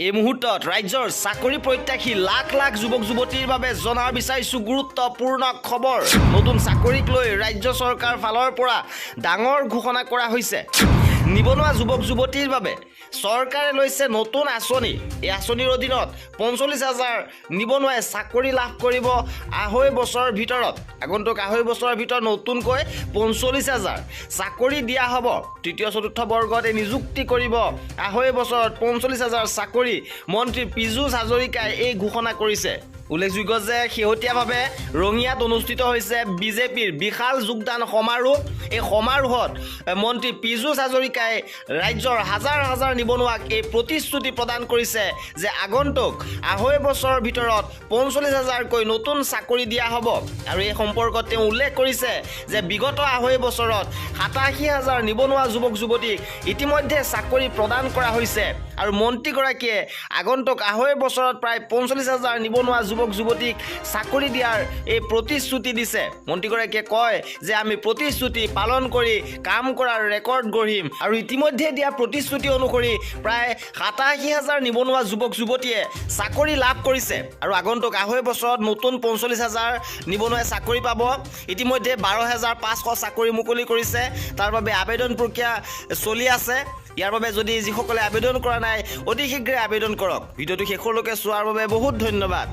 এই মুহূৰ্তত ৰাজ্যৰ চাকৰি প্ৰত্যাশী লাখ লাখ যুৱক যুৱতীৰ বাবে জনাব বিচাৰিছোঁ গুৰুত্বপূৰ্ণ খবৰ। নতুন চাকৰিক লৈ ৰাজ্য চৰকাৰ ফালৰ পৰা ডাঙৰ ঘোষণা কৰা হৈছে। নিবনুৱা যুৱক যুৱতীৰ বাবে চৰকাৰে লৈছে নতুন আঁচনি। এই আঁচনিৰ অধীনত ৪৫,০০০ নিবনুৱাই চাকৰি লাভ কৰিব। আঢ়ৈ বছৰৰ ভিতৰত আগন্তুক আঢ়ৈ বছৰৰ ভিতৰত নতুনকৈ ৪৫,০০০ চাকৰি দিয়া হ'ব। তৃতীয় চতুৰ্থ বৰ্গত এই নিযুক্তি কৰিব। আঢ়ৈ বছৰত ৪৫,০০০ চাকৰি মন্ত্ৰী পীযুষ হাজৰিকাই এই ঘোষণা কৰিছে। উল্লেখযোগ্য যে শেহতীয়াভাৱে ৰঙিয়াত অনুষ্ঠিত হৈছে বিজেপিৰ বিশাল যোগদান সমাৰোহ। এই সমাৰোহত মন্ত্ৰী পীযুষ হাজৰিকাই ৰাজ্যৰ হাজাৰ হাজাৰ নিবনুৱাক এই প্ৰতিশ্ৰুতি প্ৰদান কৰিছে যে আগন্তুক আঢ়ৈ বছৰৰ ভিতৰত ৪৫,০০০কৈ নতুন চাকৰি দিয়া হ'ব। আৰু এই সম্পৰ্কত তেওঁ উল্লেখ কৰিছে যে বিগত আঢ়ৈ বছৰত ৮৭,০০০ নিবনুৱা যুৱক যুৱতীক ইতিমধ্যে চাকৰি প্ৰদান কৰা হৈছে। আৰু মন্ত্ৰীগৰাকীয়ে আগন্তুক আঢ়ৈ বছৰত প্ৰায় ৪৫,০০০ নিবনুৱা যুৱক যুৱতীক চাকৰি দিয়াৰ এই প্ৰতিশ্ৰুতি দিছে। মন্ত্ৰীগৰাকীয়ে কয় যে আমি প্ৰতিশ্ৰুতি পালন কৰি কাম কৰাৰ ৰেকৰ্ড গঢ়িম। আৰু ইতিমধ্যে দিয়া প্ৰতিশ্ৰুতি অনুসৰি প্ৰায় ৮৭,০০০ নিবনুৱা যুৱক যুৱতীয়ে চাকৰি লাভ কৰিছে। আৰু আগন্তুক আঢ়ৈ বছৰত নতুন ৪৫,০০০ নিবনুৱাই চাকৰি পাব। ইতিমধ্যে ১২,৫০০ চাকৰি মুকলি কৰিছে। তাৰ বাবে আবেদন প্ৰক্ৰিয়া চলি আছে। ইয়াৰ বাবে যদি যিসকলে আবেদন কৰা নাই অতি শীঘ্ৰে আবেদন কৰক। ভিডিঅ'টো শেষলৈকে চোৱাৰ বাবে বহুত ধন্যবাদ।